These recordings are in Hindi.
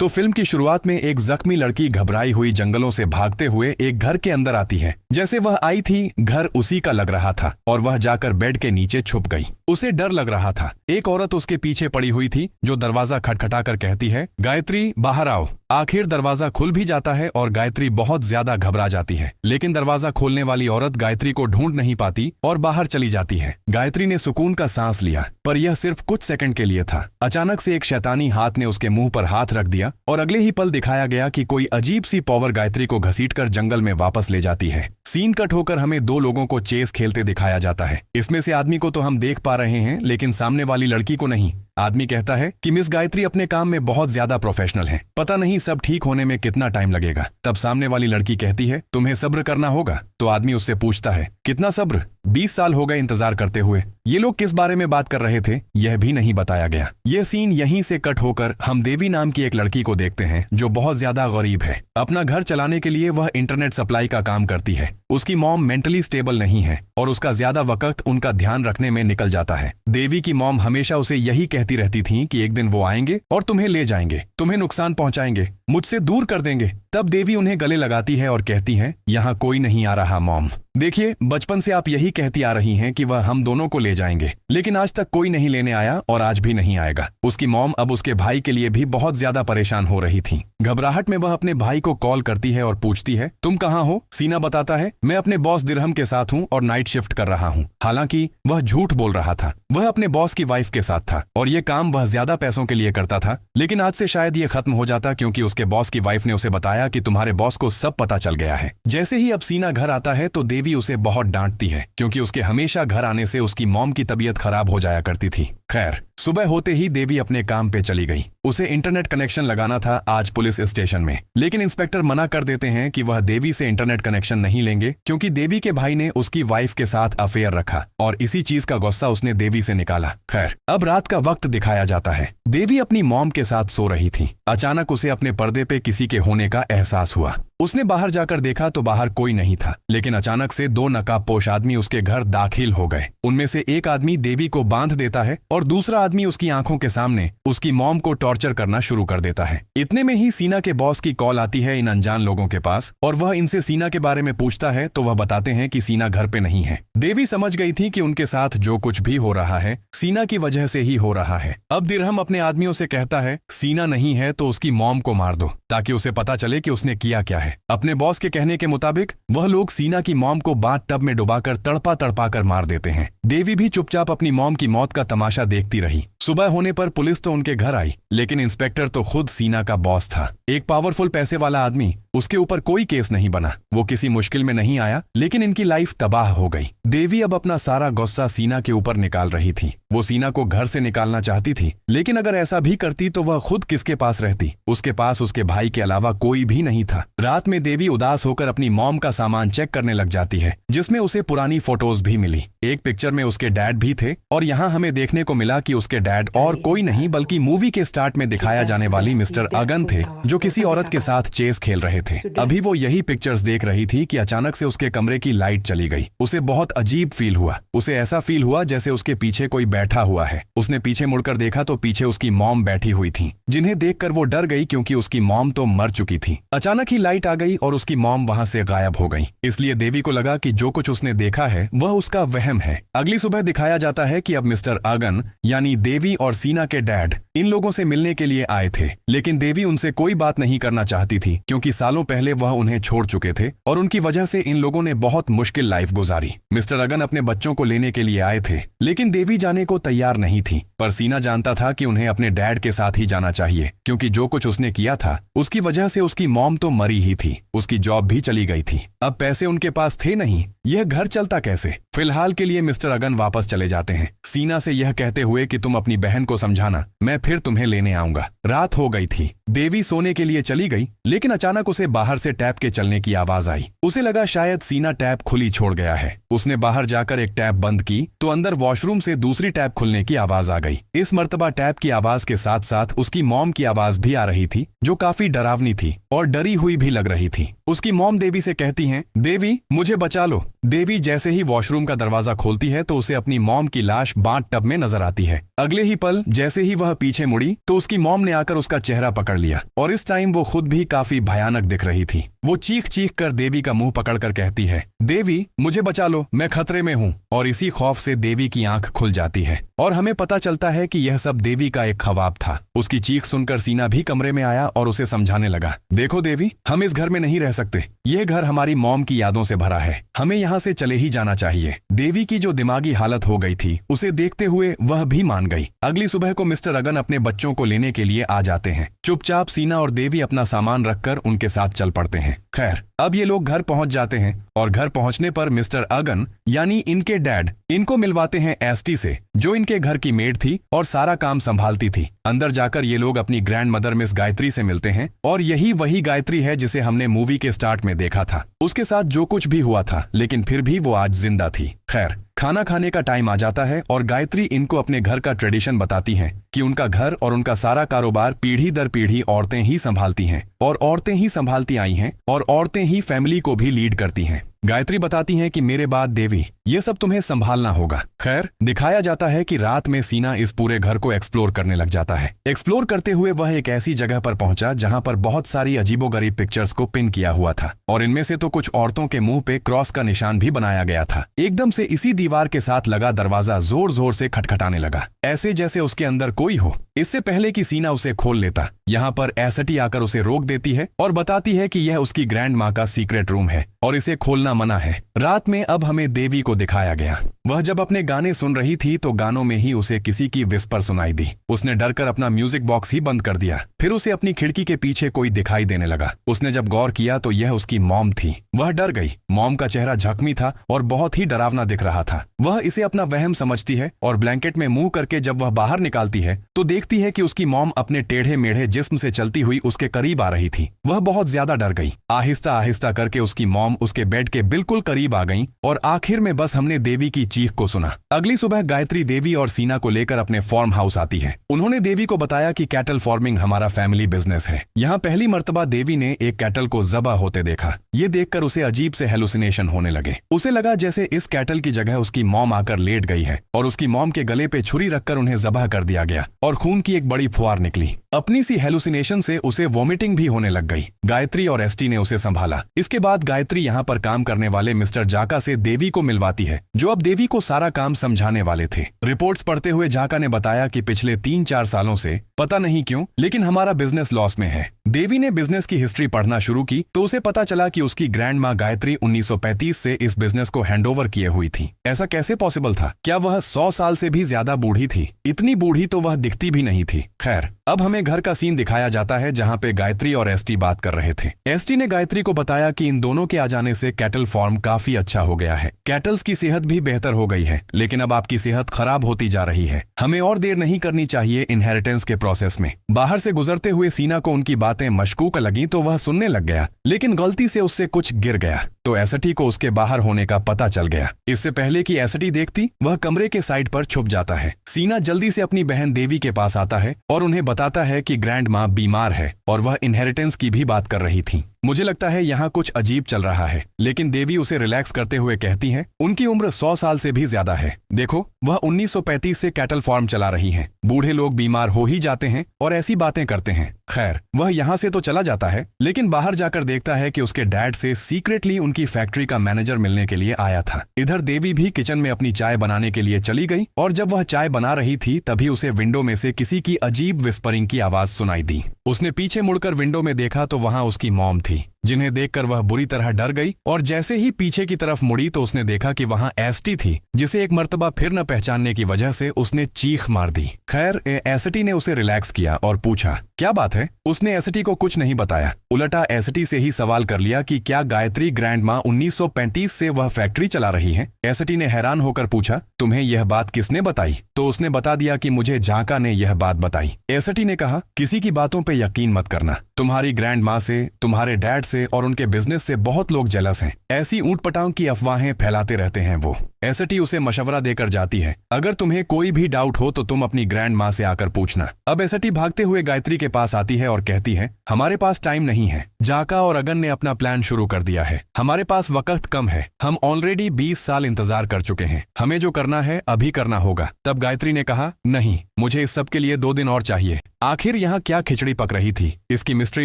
तो फिल्म की शुरुआत में एक जख्मी लड़की घबराई हुई जंगलों से भागते हुए एक घर के अंदर आती है। जैसे वह आई थी, घर उसी का लग रहा था और वह जाकर बेड के नीचे छुप गई। उसे डर लग रहा था। एक औरत उसके पीछे पड़ी हुई थी जो दरवाजा खटखटाकर कहती है, गायत्री बाहर आओ। आखिर दरवाजा खुल भी जाता है और गायत्री बहुत ज्यादा घबरा जाती है, लेकिन दरवाजा खोलने वाली औरत गायत्री को ढूंढ नहीं पाती और बाहर चली जाती है। गायत्री ने सुकून का सांस लिया, पर यह सिर्फ कुछ सेकंड के लिए था। अचानक से एक शैतानी हाथ ने उसके मुंह पर हाथ रख दिया और अगले ही पल दिखाया गया कि कोई अजीब सी पावर गायत्री को घसीटकर जंगल में वापस ले जाती है। सीन कट होकर हमें दो लोगों को चेस खेलते दिखाया जाता है। इसमें से आदमी को तो हम देख पा रहे हैं, लेकिन सामने वाली लड़की को नहीं। आदमी कहता है कि मिस गायत्री अपने काम में बहुत ज्यादा प्रोफेशनल है, पता नहीं सब ठीक होने में कितना टाइम लगेगा। तब सामने वाली लड़की कहती है, तुम्हें सब्र करना होगा। तो आदमी उससे पूछता है, कितना सब्र? 20 साल हो गए इंतजार करते हुए। ये लोग किस बारे में बात कर रहे थे यह भी नहीं बताया गया। यह सीन यहीं से कट होकर हम देवी नाम की एक लड़की को देखते हैं जो बहुत ज्यादा गरीब है। अपना घर चलाने के लिए वह इंटरनेट सप्लाई का काम करती है। उसकी मॉम मेंटली स्टेबल नहीं है और उसका ज्यादा वक्त उनका ध्यान रखने में निकल जाता है। देवी की मॉम हमेशा उसे यही कहती रहती थी कि एक दिन वो आएंगे और तुम्हें ले जाएंगे, तुम्हें नुकसान पहुंचाएंगे, मुझसे दूर कर देंगे। तब देवी उन्हें गले लगाती है और कहती है, यहाँ कोई नहीं आ रहा मॉम। देखिए, बचपन से आप यही कहती आ रही हैं कि वह हम दोनों को ले जाएंगे, लेकिन आज तक कोई नहीं लेने आया और आज भी नहीं आएगा। उसकी मॉम अब उसके भाई के लिए भी बहुत ज्यादा परेशान हो रही थी। घबराहट में वह अपने भाई को कॉल करती है और पूछती है, तुम कहाँ हो? सीना बताता है, मैं अपने बॉस दिरहम के साथ हूँ और नाइट शिफ्ट कर रहा हूँ। हालांकि वह झूठ बोल रहा था। वह अपने बॉस की वाइफ के साथ था और ये काम वह ज्यादा पैसों के लिए करता था, लेकिन आज से शायद ये खत्म हो जाता क्योंकि उसके बॉस की वाइफ ने उसे बताया कि तुम्हारे बॉस को सब पता चल गया है। जैसे ही अब सीना घर आता है तो देवी उसे बहुत डांटती है क्योंकि उसके हमेशा घर आने से उसकी मॉम की तबीयत खराब हो जाया करती थी। खैर, सुबह होते ही देवी अपने काम पे चली गई। उसे इंटरनेट कनेक्शन लगाना था आज पुलिस स्टेशन में, लेकिन इंस्पेक्टर मना कर देते हैं कि वह देवी से इंटरनेट कनेक्शन नहीं लेंगे क्योंकि देवी के भाई ने उसकी वाइफ के साथ अफेयर रखा और इसी चीज का गुस्सा उसने देवी से निकाला। खैर, अब रात का वक्त दिखाया जाता है। देवी अपनी मॉम के साथ सो रही थी। अचानक उसे अपने पर्दे पे किसी के होने का एहसास हुआ। उसने बाहर जाकर देखा तो बाहर कोई नहीं था, लेकिन अचानक से दो नकाबपोश आदमी उसके घर दाखिल हो गए। उनमें से एक आदमी देवी को बांध देता है और दूसरा आदमी उसकी आंखों के सामने उसकी मॉम को टॉर्चर करना शुरू कर देता है। इतने में ही सीना के बॉस की कॉल आती है इन अनजान लोगों के पास और वह इनसे सीना के बारे में पूछता है तो वह बताते हैं कि सीना घर पे नहीं है। देवी समझ गई थी कि उनके साथ जो कुछ भी हो रहा है सीना की वजह से ही हो रहा है। अब दिरहम अपने आदमियों से कहता है, सीना नहीं है तो उसकी मॉम को मार दो ताकि उसे पता चले कि उसने किया क्या है। अपने बॉस के कहने के मुताबिक वह लोग सीना की मॉम को बाथ टब में डुबाकर तड़पा तड़पा कर मार देते हैं। देवी भी चुपचाप अपनी मॉम की मौत का तमाशा देखती रही। सुबह होने पर पुलिस तो उनके घर आई, लेकिन इंस्पेक्टर तो खुद सीना का बॉस था, एक पावरफुल पैसे वाला आदमी। उसके ऊपर कोई केस नहीं बना, वो किसी मुश्किल में नहीं आया, लेकिन इनकी लाइफ तबाह हो गई। देवी अब अपना सारा गुस्सा सीना के ऊपर निकाल रही थी। वो सीना को घर से निकालना चाहती थी, लेकिन अगर ऐसा भी करती तो वह खुद किसके पास रहती? उसके पास उसके भाई के अलावा कोई भी नहीं था। रात में देवी उदास होकर अपनी मॉम का सामान चेक करने लग जाती है, जिसमें उसे पुरानी फोटोज भी मिली। एक पिक्चर में उसके डैड भी थे और यहाँ हमें देखने को मिला कि उसके डैड और कोई नहीं बल्कि मूवी के स्टार्ट में दिखाया जाने वाली मिस्टर अगन थे, जो किसी औरत के साथ चेस खेल रहे थे। अभी वो यही पिक्चर्स देख रही थी कि अचानक से उसके कमरे की लाइट चली गई। उसे बहुत अजीब फील हुआ। उसे ऐसा फील हुआ जैसे उसके पीछे कोई बैठा हुआ है। उसने पीछे मुड़कर देखा तो पीछे उसकी मॉम बैठी हुई थी, जिन्हें देखकर वो डर गई क्योंकि उसकी मॉम तो मर चुकी थी। अचानक ही लाइट आ गई और उसकी मॉम वहां से गायब हो गई। इसलिए देवी को लगा कि जो कुछ उसने देखा है वह उसका वहम है। अगली सुबह दिखाया जाता है कि अब मिस्टर अगन यानी देवी और सीना के डैड इन लोगों से मिलने के लिए आए थे, लेकिन देवी उनसे कोई बात नहीं करना चाहती थी क्योंकि सालों पहले वह उन्हें छोड़ चुके थे और उनकी वजह से इन लोगों ने बहुत मुश्किल लाइफ गुजारी। मिस्टर अगन अपने बच्चों को लेने के लिए आए थे, लेकिन देवी जाने को तैयार नहीं थी, पर सीना जानता था कि उन्हें अपने डैड के साथ ही जाना चाहिए क्योंकि जो कुछ उसने किया था उसकी वजह से उसकी मॉम तो मरी ही थी, उसकी जॉब भी चली गई थी। अब पैसे उनके पास थे नहीं, यह घर चलता कैसे? फिलहाल के लिए मिस्टर अगन वापस चले जाते हैं, सीना से यह कहते हुए कि तुम अपनी बहन को समझाना, मैं फिर तुम्हें लेने आऊंगा। रात हो गई थी। देवी सोने के लिए चली गई, लेकिन अचानक उसे बाहर से टैप के चलने की आवाज आई। उसे लगा शायद सीना टैप खुली छोड़ गया है। उसने बाहर जाकर एक टैप बंद की तो अंदर वॉशरूम से दूसरी टैप खुलने की आवाज आ गई। इस मर्तबा टैप की आवाज के साथ साथ उसकी मॉम की आवाज भी आ रही थी, जो काफी डरावनी थी और डरी हुई भी लग रही थी। उसकी मॉम देवी से कहती हैं, देवी मुझे बचा लो, देवी जैसे ही वॉशरूम का दरवाजा खोलती है तो उसे अपनी मॉम की लाश बाथ टब में नजर आती है। अगले ही पल जैसे ही वह पीछे मुड़ी तो उसकी मॉम ने आकर उसका चेहरा पकड़ लिया और इस टाइम वो खुद भी काफी भयानक दिख रही थी। वो चीख चीख कर देवी का मुंह पकड़कर कहती है, देवी मुझे बचा लो, मैं खतरे में हूँ। और इसी खौफ से देवी की आंख खुल जाती है और हमें पता चलता है कि यह सब देवी का एक ख्वाब था। उसकी चीख सुनकर सीना भी कमरे में आया और उसे समझाने लगा, देखो देवी, हम इस घर में नहीं रह सकते। यह घर हमारी मॉम की यादों से भरा है, हमें यहाँ से चले ही जाना चाहिए। देवी की जो दिमागी हालत हो गई थी उसे देखते हुए वह भी मान गई। अगली सुबह को मिस्टर अगन अपने बच्चों को लेने के लिए आ जाते हैं। चुपचाप सीना और देवी अपना सामान रखकर उनके साथ चल पड़ते हैं। खैर अब ये लोग घर पहुंच जाते हैं और घर पहुंचने पर मिस्टर अगन यानी इनके डैड इनको मिलवाते हैं एसटी से, जो इनके घर की मेड थी और सारा काम संभालती थी। अंदर जाकर ये लोग अपनी ग्रैंड मदर मिस गायत्री से मिलते हैं और यही वही गायत्री है जिसे हमने मूवी के स्टार्ट में देखा था। उसके साथ जो कुछ भी हुआ था लेकिन फिर भी वो आज जिंदा थी। खैर खाना खाने का टाइम आ जाता है और गायत्री इनको अपने घर का ट्रेडिशन बताती हैं कि उनका घर और उनका सारा कारोबार पीढ़ी दर पीढ़ी औरतें ही संभालती हैं और औरतें ही संभालती आई हैं और औरतें ही फैमिली को भी लीड करती हैं। गायत्री बताती हैं कि मेरे बाद देवी ये सब तुम्हें संभालना होगा। खैर दिखाया जाता है कि रात में सीना इस पूरे घर को एक्सप्लोर करने लग जाता है। एक्सप्लोर करते हुए वह एक ऐसी जगह पर पहुंचा जहां पर बहुत सारी अजीबोगरीब पिक्चर्स को पिन किया हुआ था और इनमें से तो कुछ औरतों के मुंह पे क्रॉस का निशान भी बनाया गया था। एकदम से इसी दीवार के साथ लगा दरवाजा जोर जोर से खटखटाने लगा, ऐसे जैसे उसके अंदर कोई हो। इससे पहले कि सीना उसे खोल लेता, यहाँ पर एसटी आकर उसे रोक देती है और बताती है कि यह उसकी ग्रैंड माँ का सीक्रेट रूम है और इसे खोलना मना है। रात में अब हमें देवी को दिखाया गया। वह जब अपने गाने सुन रही थी तो गानों में ही उसे किसी की विस्पर सुनाई दी। उसने डरकर अपना म्यूजिक बॉक्स ही बंद कर दिया। फिर उसे अपनी खिड़की के पीछे कोई दिखाई देने लगा। उसने जब गौर किया तो यह उसकी मॉम थी। वह डर गई। मॉम का चेहरा जख्मी था और बहुत ही डरावना दिख रहा था। वह इसे अपना वहम समझती है और ब्लैंकेट में मुंह करके जब वह बाहर निकालती है तो देखती है कि उसकी मॉम अपने टेढ़े मेढ़े जिस्म से चलती हुई उसके करीब आ रही थी। वह बहुत ज्यादा डर गई। आहिस्ता आहिस्ता करके उसकी मॉम उसके बेड के बिल्कुल करीब आ गई और आखिर में बस हमने देवी की चीख को सुना। अगली सुबह गायत्री देवी और सीना को लेकर अपने फार्म हाउस आती है। उन्होंने देवी को बताया कि कैटल फार्मिंग हमारा फैमिली बिजनेस है। यहाँ पहली मर्तबा देवी ने एक कैटल को ज़बह होते देखा। ये देखकर उसे अजीब से हेलुसिनेशन होने लगे। उसे लगा जैसे इस कैटल की जगह उसकी मॉम आकर लेट गई है और उसकी मॉम के गले पे छुरी रखकर उन्हें ज़बह कर दिया गया और खून की एक बड़ी फुहार निकली। अपनी सी हेलुसिनेशन से उसे वॉमिटिंग भी होने लग गई। गायत्री और एसटी ने उसे संभाला। इसके बाद गायत्री यहाँ पर काम करने वाले मिस्टर जाका से देवी को मिलवाती है, जो अब देवी को सारा काम समझाने वाले थे। रिपोर्ट्स पढ़ते हुए जाका ने बताया कि पिछले 3-4 सालों से पता नहीं क्यों लेकिन हमारा बिजनेस लॉस में है। देवी ने बिजनेस की हिस्ट्री पढ़ना शुरू की तो उसे पता चला कि उसकी ग्रैंड माँ गायत्री 1935 से इस बिजनेस को हैंडओवर किए हुई थी। ऐसा कैसे पॉसिबल था? क्या वह 100 साल से भी ज्यादा बूढ़ी थी? इतनी बूढ़ी तो वह दिखती भी नहीं थी। खैर अब हमें घर का सीन दिखाया जाता है जहाँ पे गायत्री और एसटी बात कर रहे थे। एसटी ने गायत्री को बताया कि इन दोनों के आ जाने से कैटल फार्म काफी अच्छा हो गया है। कैटल्स की सेहत भी बेहतर हो गई है, लेकिन अब आपकी सेहत खराब होती जा रही है। हमें और देर नहीं करनी चाहिए इनहेरिटेंस के प्रोसेस में। बाहर से गुजरते हुए सीना को उनकी बातें मशकूक लगी तो वह सुनने लग गया, लेकिन गलती से उससे कुछ गिर गया तो एसटी को उसके बाहर होने का पता चल गया। इससे पहले कि एसटी देखती, वह कमरे के साइड पर छुप जाता है। सीना जल्दी से अपनी बहन देवी के पास आता है और उन्हें बताता है कि ग्रैंड माँ बीमार है और वह इनहेरिटेंस की भी बात कर रही थी। मुझे लगता है यहाँ कुछ अजीब चल रहा है, लेकिन देवी उसे रिलैक्स करते हुए कहती है उनकी उम्र 100 साल से भी ज्यादा है। देखो वह 1935 से कैटल फार्म चला रही हैं। बूढ़े लोग बीमार हो ही जाते हैं और ऐसी बातें करते हैं। खैर वह यहाँ से तो चला जाता है, लेकिन बाहर जाकर देखता है कि उसके डैड से सीक्रेटली उनकी फैक्ट्री का मैनेजर मिलने के लिए आया था। इधर देवी भी किचन में अपनी चाय बनाने के लिए चली गई और जब वह चाय बना रही थी तभी उसे विंडो में से किसी की अजीब विस्परिंग की आवाज सुनाई दी। उसने पीछे मुड़कर विंडो में देखा तो वहां उसकी मॉम थी, जिन्हें देखकर वह बुरी तरह डर गई और जैसे ही पीछे की तरफ मुड़ी तो उसने देखा कि वहां एसटी थी, जिसे एक मर्तबा फिर न पहचानने की वजह से उसने चीख मार दी। खैर एसटी ने उसे रिलैक्स किया और पूछा क्या बात है। उसने एसटी को कुछ नहीं बताया, उल्टा एसटी से ही सवाल कर लिया कि क्या गायत्री ग्रैंड माँ 1935 से वह फैक्ट्री चला रही है। एसटी ने हैरान होकर पूछा तुम्हें यह बात किसने बताई? तो उसने बता दिया कि मुझे जाका ने यह बात बताई। एसटी ने कहा किसी की बातों पे यकीन मत करना। तुम्हारी ग्रैंड माँ से, तुम्हारे डैड से और उनके बिजनेस से बहुत लोग जेलस हैं। ऐसी ऊंट पटांग की अफवाहें फैलाते रहते हैं वो। एसटी उसे मशवरा देकर जाती है, अगर तुम्हें कोई भी डाउट हो तो तुम अपनी ग्रैंड माँ से आकर पूछना। अब एसटी भागते हुए गायत्री के पास आती है और कहती है, हमारे पास टाइम नहीं है, जाका और अगन ने अपना प्लान शुरू कर दिया है, हमारे पास वक्त कम है, हम ऑलरेडी 20 साल इंतजार कर चुके हैं, हमें जो करना है अभी करना होगा। तब गायत्री ने कहा, नहीं, मुझे इस सब के लिए 2 दिन और चाहिए। आखिर यहाँ क्या खिचड़ी पक रही थी, इसकी मिस्ट्री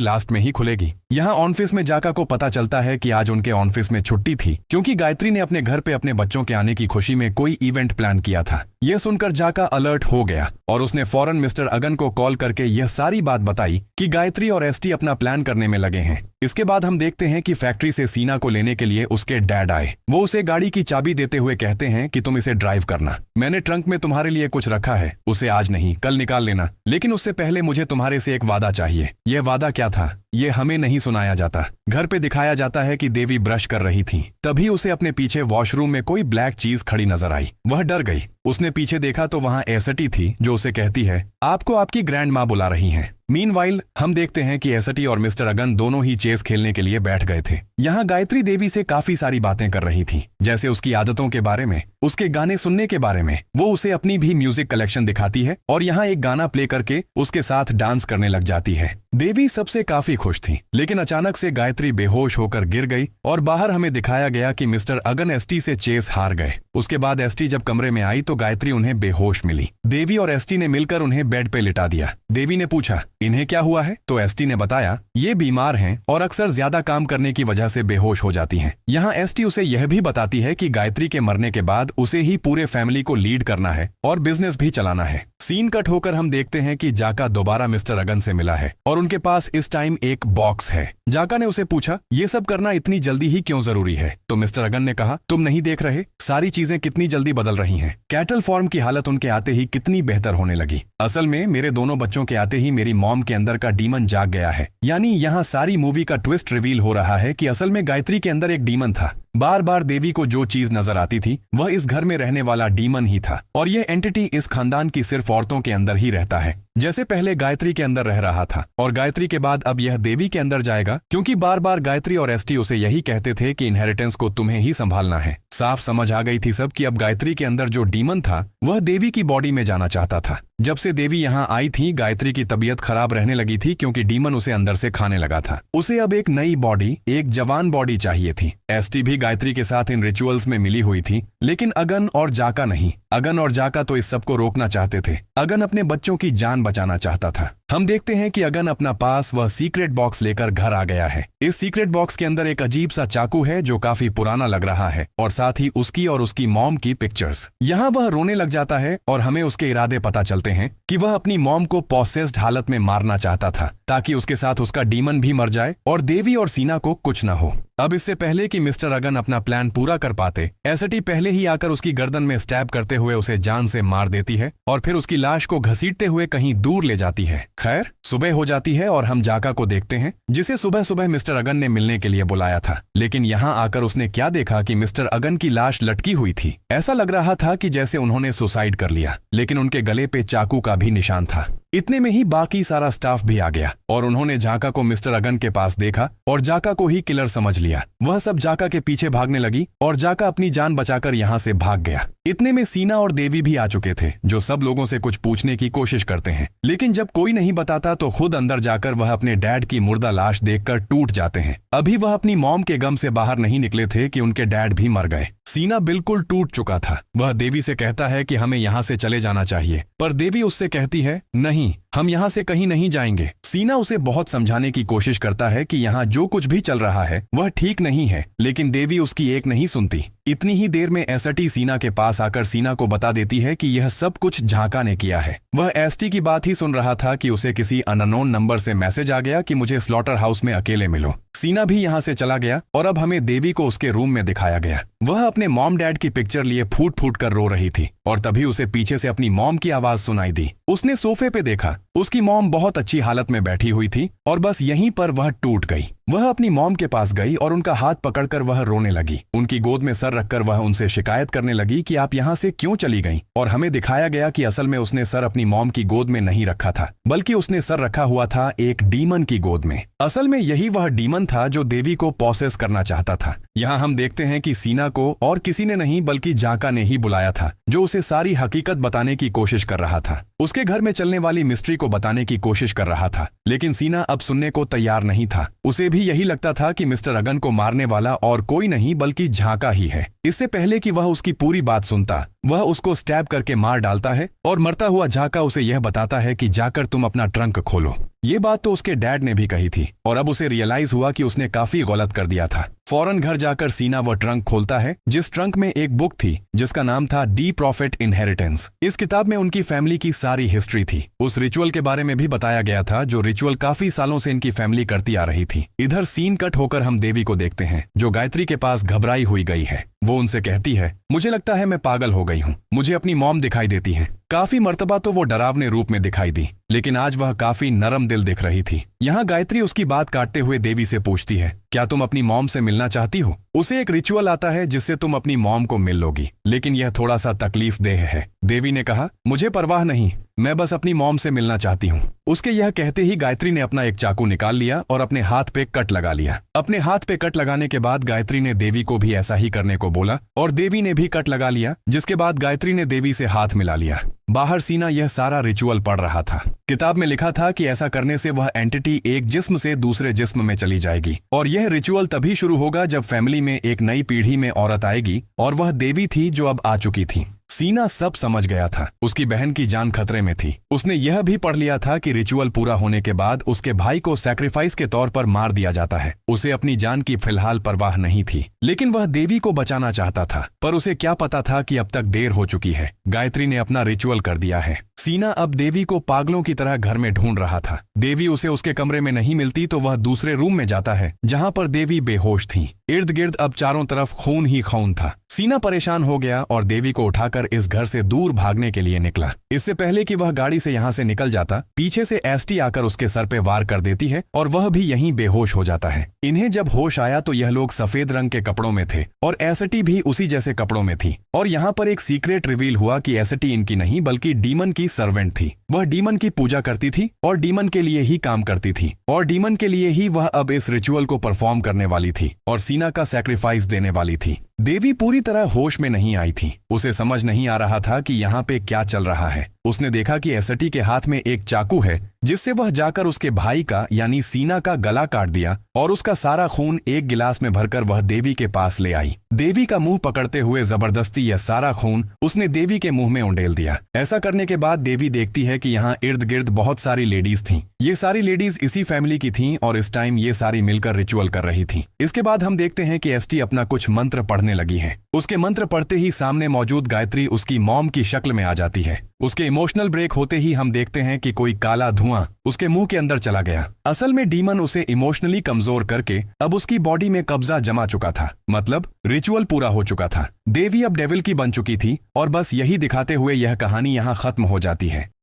लास्ट में ही खुलेगी। यहाँ ऑफिस में जाका को पता चलता है कि आज उनके ऑफिस में छुट्टी थी, क्योंकि गायत्री ने अपने घर पे अपने बच्चों के आने की खुशी में कोई इवेंट प्लान किया था। यह सुनकर जाका अलर्ट हो गया और उसने फौरन मिस्टर अगन को कॉल करके यह सारी बात बताई कि गायत्री और एसटी अपना प्लान करने में लगे हैं। इसके बाद हम देखते हैं कि फैक्ट्री से सीना को लेने के लिए उसके डैड आए। वो उसे गाड़ी की चाबी देते हुए कहते हैं कि तुम इसे ड्राइव करना, मैंने ट्रंक में तुम्हारे लिए कुछ रखा है, उसे आज नहीं कल निकाल लेना, लेकिन उससे पहले मुझे तुम्हारे से एक वादा चाहिए। यह वादा क्या था ये हमें नहीं सुनाया जाता। घर पे दिखाया जाता है कि देवी ब्रश कर रही थी, तभी उसे अपने पीछे वॉशरूम में कोई ब्लैक चीज खड़ी नजर आई। वह डर गई, उसने पीछे देखा तो वहां एसटी थी जो उसे कहती है, आपको आपकी ग्रैंड माँ बुला रही हैं। मीनवाइल हम देखते हैं कि एसटी और मिस्टर अगन दोनों ही चेस खेलने के लिए बैठ गए थे। यहाँ गायत्री देवी से काफी सारी बातें कर रही थी, जैसे उसकी आदतों के बारे में, उसके गाने सुनने के बारे में। वो उसे अपनी भी म्यूजिक कलेक्शन दिखाती है और यहाँ एक गाना प्ले करके उसके साथ डांस करने लग जाती है। देवी सबसे काफी खुश थी, लेकिन अचानक से गायत्री बेहोश होकर गिर गई और बाहर हमें दिखाया गया कि मिस्टर अगन एसटी से चेस हार गए। उसके बाद एसटी जब कमरे में आई तो गायत्री उन्हें बेहोश मिली। देवी और एसटी ने मिलकर उन्हें बेड पे लिटा दिया। देवी ने पूछा, इन्हें क्या हुआ है? तो एसटी ने बताया, ये बीमार हैं और अक्सर ज्यादा काम करने की वजह से बेहोश हो जाती हैं। यहाँ एसटी उसे यह भी बताती है कि गायत्री के मरने के बाद उसे ही पूरे फैमिली को लीड करना है और बिजनेस भी चलाना है। सीन कट होकर हम देखते हैं कि जाका दोबारा मिस्टर अगन से मिला है और उनके पास इस टाइम एक बॉक्स है। जाका ने उसे पूछा, ये सब करना इतनी जल्दी ही क्यों जरूरी है? तो मिस्टर अगन ने कहा, तुम नहीं देख रहे सारी चीजें कितनी जल्दी बदल रही हैं। कैटल फॉर्म की हालत उनके आते ही कितनी बेहतर होने लगी। असल में मेरे दोनों बच्चों के आते ही मेरी मॉम के अंदर का डीमन जाग गया है। यानी यहाँ सारी मूवी का ट्विस्ट रिवील हो रहा है कि असल में गायत्री के अंदर एक डीमन था। बार बार देवी को जो चीज नजर आती थी वह इस घर में रहने वाला डीमन ही था और यह एंटिटी इस खानदान की सिर्फ औरतों के अंदर ही रहता है। जैसे पहले गायत्री के अंदर रह रहा था और गायत्री के बाद अब यह देवी के अंदर जाएगा, क्योंकि बार बार गायत्री और एसटी उसे यही कहते थे कि इनहेरिटेंस को तुम्हें ही संभालना है। साफ समझ आ गई थी सब कि अब गायत्री के अंदर जो डीमन था वह देवी की बॉडी में जाना चाहता था। जब से देवी यहाँ आई थी गायत्री की तबीयत खराब रहने लगी थी, क्योंकि डीमन उसे अंदर से खाने लगा था। उसे अब एक नई बॉडी, एक जवान बॉडी चाहिए थी। एसटी भी गायत्री के साथ इन रिचुअल्स में मिली हुई थी, लेकिन अगन और जाका नहीं। अगन और जाका तो इस सब को रोकना चाहते थे। अगन अपने बच्चों की जान बचाना चाहता था। हम देखते हैं कि अगन अपना पास वह सीक्रेट बॉक्स लेकर घर आ गया है। इस सीक्रेट बॉक्स के अंदर एक अजीब सा चाकू है जो काफी पुराना लग रहा है और साथ ही उसकी और उसकी मॉम की पिक्चर्स। यहाँ वह रोने लग जाता है और हमें उसके इरादे पता चलते हैं कि वह अपनी मॉम को पॉसेस्ड हालत में मारना चाहता था ताकि उसके साथ उसका डीमन भी मर जाए और देवी और सीना को कुछ न हो। अब इससे पहले कि मिस्टर अगन अपना प्लान पूरा कर पाते, एसटी पहले ही आकर उसकी गर्दन में स्टैब करते हुए उसे जान से मार देती है और फिर उसकी लाश को घसीटते हुए कहीं दूर ले जाती है। खैर सुबह हो जाती है और हम जाका को देखते हैं, जिसे सुबह सुबह मिस्टर अगन ने मिलने के लिए बुलाया था। लेकिन यहाँ आकर उसने क्या देखा कि मिस्टर अगन की लाश लटकी हुई थी। ऐसा लग रहा था कि जैसे उन्होंने सुसाइड कर लिया, लेकिन उनके गले पे चाकू का भी निशान था। इतने में ही बाकी सारा स्टाफ भी आ गया और उन्होंने जाका को मिस्टर अगन के पास देखा और जाका को ही किलर समझ लिया। वह सब जाका के पीछे भागने लगी और जाका अपनी जान बचाकर यहाँ से भाग गया। इतने में सीना और देवी भी आ चुके थे, जो सब लोगों से कुछ पूछने की कोशिश करते हैं, लेकिन जब कोई नहीं बताता तो खुद अंदर जाकर वह अपने डैड की मुर्दा लाश देखकर टूट जाते हैं। अभी वह अपनी मॉम के गम से बाहर नहीं निकले थे कि उनके डैड भी मर गए। सीना बिल्कुल टूट चुका था। वह देवी से कहता है कि हमें यहाँ से चले जाना चाहिए, पर देवी उससे कहती है, नहीं, हम यहाँ से कहीं नहीं जाएंगे। सीना उसे बहुत समझाने की कोशिश करता है कि यहाँ जो कुछ भी चल रहा है वह ठीक नहीं है, लेकिन देवी उसकी एक नहीं सुनती। इतनी ही देर में एसटी सीना के पास आकर सीना को बता देती है कि यह सब कुछ झाका ने किया है। वह एसटी की बात ही सुन रहा था कि उसे किसी अननोन नंबर से मैसेज आ गया कि मुझे स्लॉटर हाउस में अकेले मिलो। सीना भी यहाँ से चला गया और अब हमें देवी को उसके रूम में दिखाया गया। वह अपने मॉम डैड की पिक्चर लिए फूट फूट कर रो रही थी और तभी उसे पीछे से अपनी मॉम की आवाज सुनाई दी। उसने सोफे पे देखा, उसकी मॉम बहुत अच्छी हालत में बैठी हुई थी और बस यहीं पर वह टूट गई। वह अपनी मॉम के पास गई और उनका हाथ पकड़कर वह रोने लगी। उनकी गोद में सर रखकर वह उनसे शिकायत करने लगी कि आप यहाँ से क्यों चली गईं? और हमें दिखाया गया कि असल में उसने सर अपनी मॉम की गोद में नहीं रखा था, बल्कि उसने सर रखा हुआ था एक डीमन की गोद में। असल में यही वह डीमन था जो देवी को पॉसेस करना चाहता था। यहाँ हम देखते हैं कि सीना को और किसी ने नहीं बल्कि जाका ने ही बुलाया था, जो उसे सारी हकीकत बताने की कोशिश कर रहा था, उसके घर में चलने वाली मिस्ट्री को बताने की कोशिश कर रहा था। लेकिन सीना अब सुनने को तैयार नहीं था। उसे भी यही लगता था कि मिस्टर अगन को मारने वाला और कोई नहीं बल्कि झाका ही है। इससे पहले कि वह उसकी पूरी बात सुनता, वह उसको स्टैब करके मार डालता है और मरता हुआ झाका उसे यह बताता है कि जाकर तुम अपना ट्रंक खोलो। ये बात तो उसके डैड ने भी कही थी और अब उसे रियलाइज हुआ कि उसने काफी गलत कर दिया था। फौरन घर जाकर सीना वह ट्रंक खोलता है जिस ट्रंक में एक बुक थी जिसका नाम था डी प्रॉफिट इनहेरिटेंस। इस किताब में उनकी फैमिली की सारी हिस्ट्री थी। उस रिचुअल के बारे में भी बताया गया था जो रिचुअल काफी सालों से इनकी फैमिली करती आ रही थी। इधर सीन कट होकर हम देवी को देखते हैं जो गायत्री के पास घबराई हुई गई है। वो उनसे कहती है, मुझे लगता है मैं पागल हो गई हूँ, मुझे अपनी मॉम दिखाई देती है। काफी मर्तबा तो वो डरावने रूप में दिखाई दी, लेकिन आज वह काफी नरम दिल दिख रही थी। यहाँ गायत्री उसकी बात काटते हुए देवी से पूछती है, क्या तुम अपनी मॉम से मिलना चाहती हो? उसे एक रिचुअल आता है जिससे तुम अपनी मॉम को मिल लोगी, लेकिन यह थोड़ा सा तकलीफ देह है। देवी ने कहा, मुझे परवाह नहीं, मैं बस अपनी मॉम से मिलना चाहती हूँ। उसके यह कहते ही गायत्री ने अपना एक चाकू निकाल लिया और अपने हाथ पे कट लगा लिया। अपने हाथ पे कट लगाने के बाद गायत्री ने देवी को भी ऐसा ही करने को बोला और देवी ने भी कट लगा लिया, जिसके बाद गायत्री ने देवी से हाथ मिला लिया। बाहर सीना यह सारा रिचुअल पढ़ रहा था। किताब में लिखा था कि ऐसा करने से वह एंटिटी एक जिस्म से दूसरे जिस्म में चली जाएगी और यह रिचुअल तभी शुरू होगा जब फैमिली में एक नई पीढ़ी में औरत आएगी और वह देवी थी जो अब आ चुकी थी। सीना सब समझ गया था। उसकी बहन की जान खतरे में थी। उसने यह भी पढ़ लिया था कि रिचुअल पूरा होने के बाद उसके भाई को सैक्रिफाइस के तौर पर मार दिया जाता है। उसे अपनी जान की फिलहाल परवाह नहीं थी, लेकिन वह देवी को बचाना चाहता था, पर उसे क्या पता था कि अब तक देर हो चुकी है। गायत्री ने अपना रिचुअल कर दिया है। सीना अब देवी को पागलों की तरह घर में ढूंढ रहा था। देवी उसे उसके कमरे में नहीं मिलती तो वह दूसरे रूम में जाता है जहां पर देवी बेहोश थी। इर्द गिर्द अब चारों तरफ खून ही खून था। सीना परेशान हो गया और देवी को उठाकर इस घर से दूर भागने के लिए निकला। इससे पहले कि वह गाड़ी से यहाँ से निकल जाता, पीछे से एसटी आकर उसके सर पे वार कर देती है और वह भी यहीं बेहोश हो जाता है। इन्हें जब होश आया तो यह लोग सफेद रंग के कपड़ों में थे और एसटी भी उसी जैसे कपड़ों में थी। और यहाँ पर एक सीक्रेट रिवील हुआ कि एसटी इनकी नहीं बल्कि डीमन की सर्वेंट थी। वह डीमन की पूजा करती थी और डीमन के लिए ही काम करती थी और डीमन के लिए ही वह अब इस रिचुअल को परफॉर्म करने वाली थी और सीना का सैक्रिफाइस देने वाली थी। देवी पूरी तरह होश में नहीं आई थी। उसे समझ नहीं आ रहा था कि यहाँ पे क्या चल रहा है। उसने देखा कि एसटी के हाथ में एक चाकू है जिससे वह जाकर उसके भाई का यानी सीना का गला काट दिया और उसका सारा खून एक गिलास में भरकर वह देवी के पास ले आई। देवी का मुंह पकड़ते हुए जबरदस्ती यह सारा खून उसने देवी के मुंह में उंडेल दिया। ऐसा करने के बाद देवी देखती है कि यहाँ इर्द गिर्द बहुत सारी लेडीज थीं। ये सारी लेडीज इसी फैमिली की थीं और इस टाइम ये सारी मिलकर रिचुअल कर रही थीं। इसके बाद हम देखते हैं कि एसटी अपना कुछ मंत्र पढ़ने लगी है। उसके मंत्र पढ़ते ही सामने मौजूद गायत्री उसकी मॉम की शक्ल में आ जाती है। उसके इमोशनल ब्रेक होते ही हम देखते हैं कि कोई काला धुआं उसके मुंह के अंदर चला गया। असल में डीमन उसे इमोशनली कमजोर करके अब उसकी बॉडी में कब्जा जमा चुका था, मतलब रिचुअल पूरा हो चुका था। देवी अब डेविल की बन चुकी थी और बस यही दिखाते हुए यह कहानी यहाँ खत्म हो जाती है।